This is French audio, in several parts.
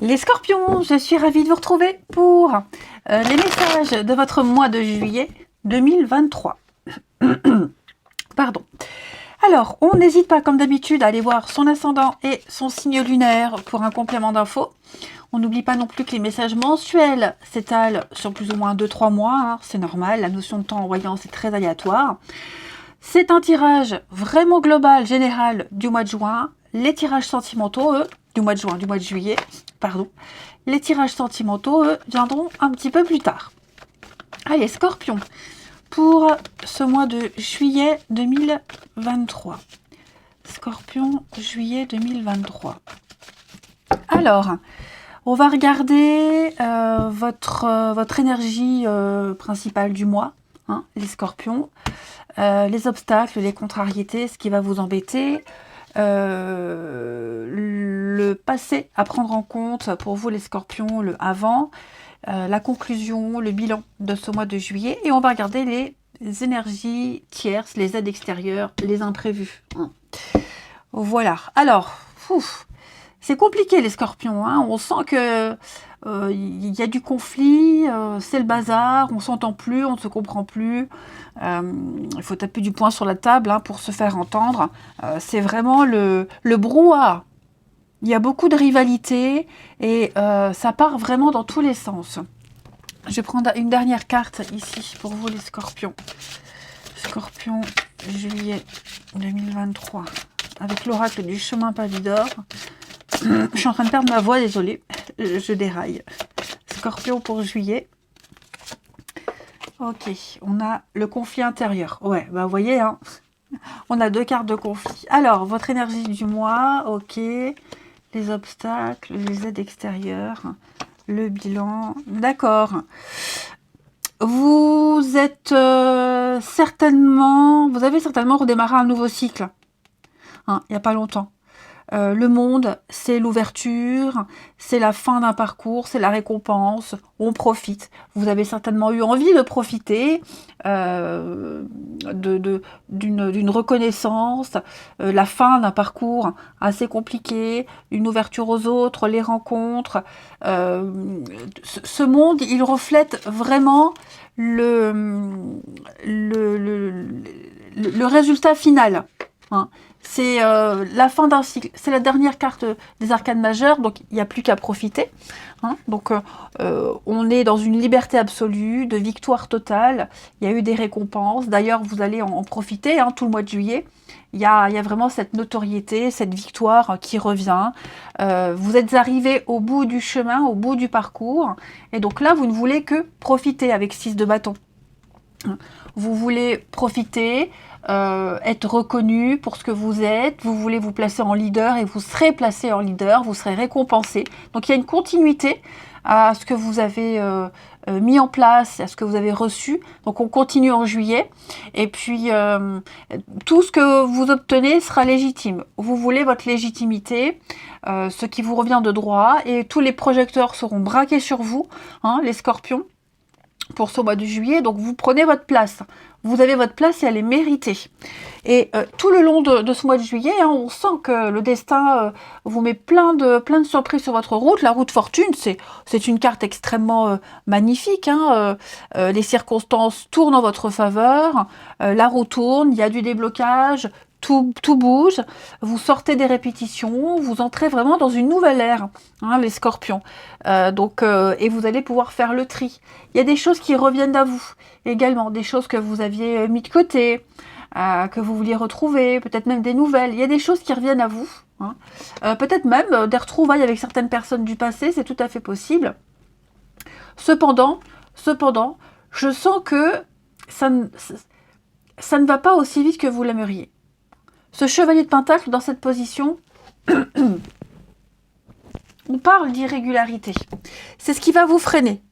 Les scorpions, je suis ravie de vous retrouver pour les messages de votre mois de juillet 2023. Pardon. Alors, on n'hésite pas comme d'habitude à aller voir son ascendant et son signe lunaire pour un complément d'infos. On n'oublie pas non plus que les messages mensuels s'étalent sur plus ou moins 2-3 mois, hein, c'est normal, la notion de temps en voyance est très aléatoire. C'est un tirage vraiment global, général du mois de juin. Les tirages sentimentaux, eux, du mois de juillet, pardon. Les tirages sentimentaux, eux, viendront un petit peu plus tard. Allez, Scorpion, pour ce mois de juillet 2023. Scorpion, juillet 2023. Alors, on va regarder votre énergie principale du mois, hein, les Scorpions. Les obstacles, les contrariétés, ce qui va vous embêter, le passé à prendre en compte pour vous les scorpions, le avant, la conclusion, le bilan de ce mois de juillet, et on va regarder les énergies tierces, les aides extérieures, les imprévus. Voilà, alors, c'est compliqué les scorpions, hein. On sent que y a du conflit, c'est le bazar, on s'entend plus, on ne se comprend plus. Il faut taper du poing sur la table, hein, pour se faire entendre. C'est vraiment le brouhaha. Il y a beaucoup de rivalité et ça part vraiment dans tous les sens. Je vais prendre une dernière carte ici pour vous les scorpions. Scorpion, juillet 2023, avec l'oracle du chemin Pavidor. Je suis en train de perdre ma voix, désolée, je déraille. Scorpion pour juillet. Ok, on a le conflit intérieur. Ouais, bah vous voyez, hein, on a deux cartes de conflit. Alors, votre énergie du mois, ok. Les obstacles, les aides extérieures, le bilan, d'accord. Vous êtes certainement, vous avez certainement redémarré un nouveau cycle, hein, il n'y a pas longtemps. Le monde, c'est l'ouverture, c'est la fin d'un parcours, c'est la récompense, on profite. Vous avez certainement eu envie de profiter d'une reconnaissance, la fin d'un parcours assez compliqué, une ouverture aux autres, les rencontres. Ce monde, il reflète vraiment le résultat final, hein. C'est la fin d'un cycle, c'est la dernière carte des arcanes majeures, donc il n'y a plus qu'à profiter, hein. Donc on est dans une liberté absolue, de victoire totale, il y a eu des récompenses, d'ailleurs vous allez en profiter, hein, tout le mois de juillet, il y a vraiment cette notoriété, cette victoire qui revient, vous êtes arrivé au bout du chemin, au bout du parcours, et donc là vous ne voulez que profiter avec 6 de bâton. Vous voulez profiter, être reconnu pour ce que vous êtes, vous voulez vous placer en leader et vous serez placé en leader, vous serez récompensé. Donc il y a une continuité à ce que vous avez mis en place, à ce que vous avez reçu. Donc on continue en juillet et puis tout ce que vous obtenez sera légitime. Vous voulez votre légitimité, ce qui vous revient de droit, et tous les projecteurs seront braqués sur vous, hein, les scorpions, pour ce mois de juillet. Donc vous prenez votre place, vous avez votre place et elle est méritée. Et tout le long de ce mois de juillet, hein, on sent que le destin vous met plein de surprises sur votre route. La route fortune, c'est une carte extrêmement magnifique, hein. Les circonstances tournent en votre faveur, la roue tourne, il y a du déblocage, tout bouge, vous sortez des répétitions, vous entrez vraiment dans une nouvelle ère, hein, les scorpions. Et vous allez pouvoir faire le tri. Il y a des choses qui reviennent à vous également, des choses que vous aviez mis de côté, que vous vouliez retrouver, peut-être même des nouvelles. Il y a des choses qui reviennent à vous, hein. Peut-être même des retrouvailles avec certaines personnes du passé, c'est tout à fait possible. Cependant, je sens que ça ne va pas aussi vite que vous l'aimeriez. Ce chevalier de pentacle dans cette position, on parle d'irrégularité. C'est ce qui va vous freiner.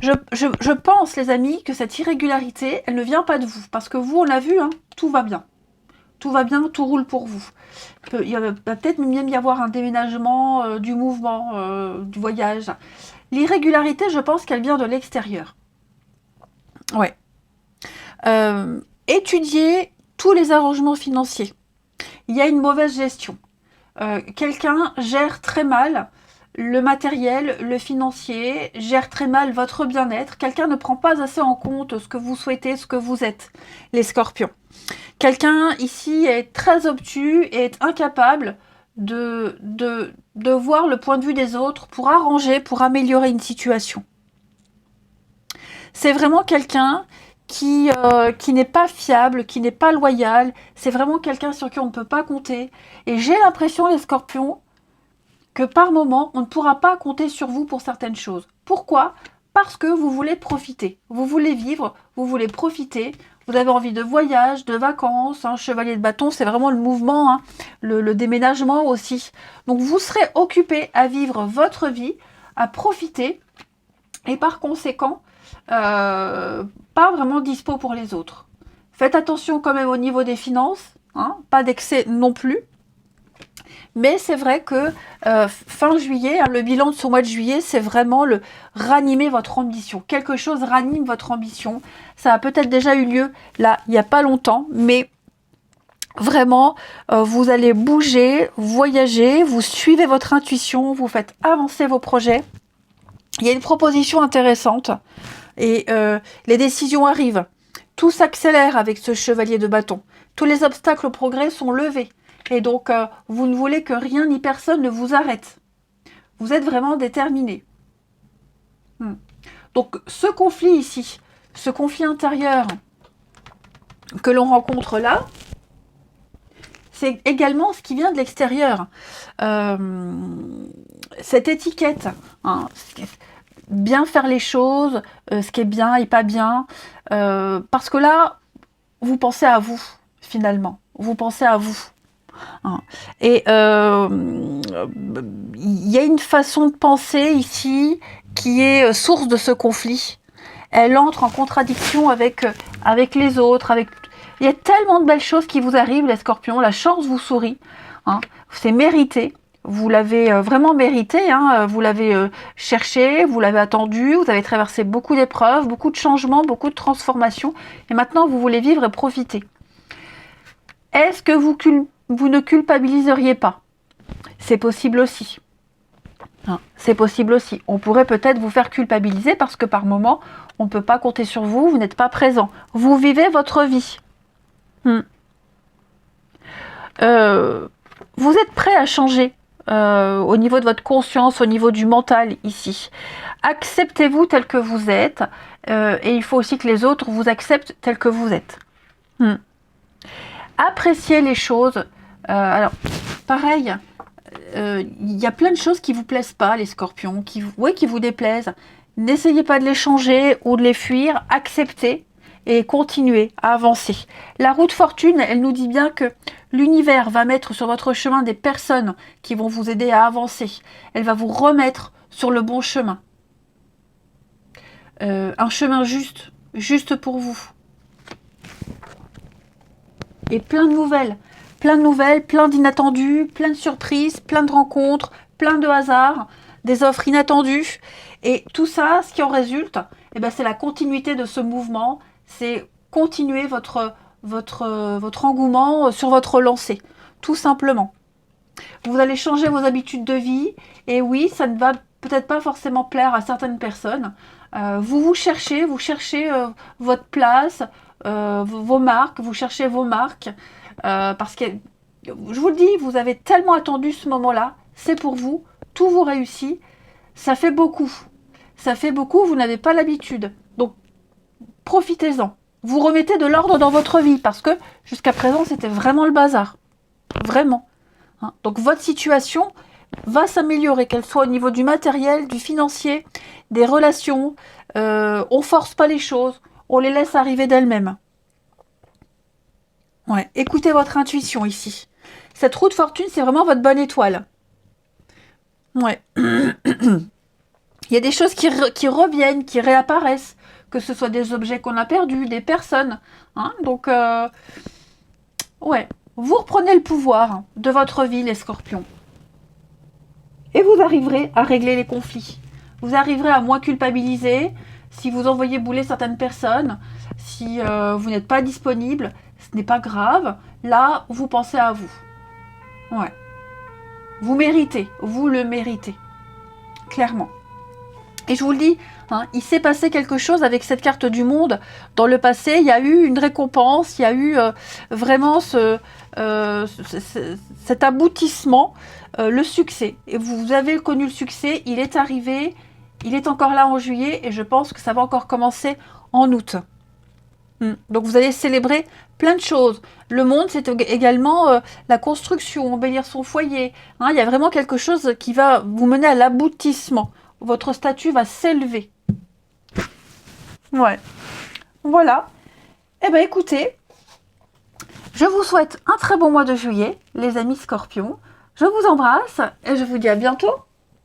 Je pense, les amis, que cette irrégularité, elle ne vient pas de vous. Parce que vous, on l'a vu, hein, tout va bien. Tout va bien, tout roule pour vous. Il va peut-être même y avoir un déménagement, du mouvement, du voyage. L'irrégularité, je pense qu'elle vient de l'extérieur. Ouais. Étudiez tous les arrangements financiers. Il y a une mauvaise gestion. Quelqu'un gère très mal le matériel, le financier, gère très mal votre bien-être. Quelqu'un ne prend pas assez en compte ce que vous souhaitez, ce que vous êtes, les scorpions. Quelqu'un ici est très obtus et est incapable de voir le point de vue des autres pour arranger, pour améliorer une situation. C'est vraiment quelqu'un qui n'est pas fiable, qui n'est pas loyal. C'est vraiment quelqu'un sur qui on ne peut pas compter. Et j'ai l'impression, les scorpions, que par moment, on ne pourra pas compter sur vous pour certaines choses. Pourquoi? Parce que vous voulez profiter. Vous voulez vivre, vous voulez profiter. Vous avez envie de voyage, de vacances. Chevalier de bâton, c'est vraiment le mouvement, le déménagement aussi. Donc vous serez occupé à vivre votre vie, à profiter. Et par conséquent, pas vraiment dispo pour les autres. Faites attention quand même au niveau des finances. Pas d'excès non plus. Mais c'est vrai que fin juillet, le bilan de ce mois de juillet, c'est vraiment le ranimer votre ambition. Quelque chose ranime votre ambition. Ça a peut-être déjà eu lieu là, il n'y a pas longtemps, mais vraiment, vous allez bouger, voyager, vous suivez votre intuition, vous faites avancer vos projets. Il y a une proposition intéressante et les décisions arrivent. Tout s'accélère avec ce chevalier de bâton. Tous les obstacles au progrès sont levés. Et donc, vous ne voulez que rien ni personne ne vous arrête. Vous êtes vraiment déterminé. Donc, ce conflit ici, ce conflit intérieur que l'on rencontre là, c'est également ce qui vient de l'extérieur. Cette étiquette, bien faire les choses, ce qui est bien et pas bien, parce que là, vous pensez à vous, finalement. Vous pensez à vous. Et il y a une façon de penser ici qui est source de ce conflit. Elle entre en contradiction avec les autres. Il y a tellement de belles choses qui vous arrivent, les scorpions. La chance vous sourit. C'est mérité. Vous l'avez vraiment mérité. Vous l'avez cherché, vous l'avez attendu. Vous avez traversé beaucoup d'épreuves, beaucoup de changements, beaucoup de transformations. Et maintenant, vous voulez vivre et profiter. Est-ce que vous ne culpabiliseriez pas? C'est possible aussi. C'est possible aussi. On pourrait peut-être vous faire culpabiliser parce que par moment, on ne peut pas compter sur vous, vous n'êtes pas présent. Vous vivez votre vie. Vous êtes prêt à changer au niveau de votre conscience, au niveau du mental ici. Acceptez-vous tel que vous êtes et il faut aussi que les autres vous acceptent tel que vous êtes. Appréciez les choses. Alors, pareil, il y a plein de choses qui ne vous plaisent pas, les scorpions, qui vous déplaisent. N'essayez pas de les changer ou de les fuir. Acceptez et continuez à avancer. La roue de fortune, elle nous dit bien que l'univers va mettre sur votre chemin des personnes qui vont vous aider à avancer. Elle va vous remettre sur le bon chemin. Un chemin juste pour vous. Et plein de nouvelles, plein d'inattendus, plein de surprises, plein de rencontres, plein de hasards, des offres inattendues. Et tout ça, ce qui en résulte, c'est la continuité de ce mouvement, c'est continuer votre engouement sur votre lancée, tout simplement. Vous allez changer vos habitudes de vie, et oui, ça ne va peut-être pas forcément plaire à certaines personnes. Vous cherchez votre place, vos marques, vous cherchez vos marques, parce que, je vous le dis, vous avez tellement attendu ce moment-là, c'est pour vous, tout vous réussit, ça fait beaucoup, vous n'avez pas l'habitude, donc profitez-en, vous remettez de l'ordre dans votre vie, parce que jusqu'à présent c'était vraiment le bazar, vraiment. Donc votre situation va s'améliorer, qu'elle soit au niveau du matériel, du financier, des relations, on force pas les choses, on les laisse arriver d'elles-mêmes. Ouais, écoutez votre intuition ici. Cette roue de fortune, c'est vraiment votre bonne étoile. Ouais. Il y a des choses qui reviennent, qui réapparaissent, que ce soit des objets qu'on a perdus, des personnes. Donc, ouais, vous reprenez le pouvoir de votre vie, les scorpions. Et vous arriverez à régler les conflits. Vous arriverez à moins culpabiliser si vous envoyez bouler certaines personnes, si vous n'êtes pas disponible, ce n'est pas grave. Là, vous pensez à vous. Ouais. Vous méritez, vous le méritez. clairement. Et je vous le dis, hein, il s'est passé quelque chose avec cette carte du monde dans le passé. Il y a eu une récompense, il y a eu vraiment cet aboutissement, le succès. Et vous avez connu le succès, il est arrivé, il est encore là en juillet et je pense que ça va encore commencer en août. Donc vous allez célébrer plein de choses. Le monde, c'est également la construction, embellir son foyer. Hein, il y a vraiment quelque chose qui va vous mener à l'aboutissement. Votre statut va s'élever. Ouais. Voilà. Eh bien, écoutez, je vous souhaite un très bon mois de juillet, les amis Scorpions. Je vous embrasse et je vous dis à bientôt.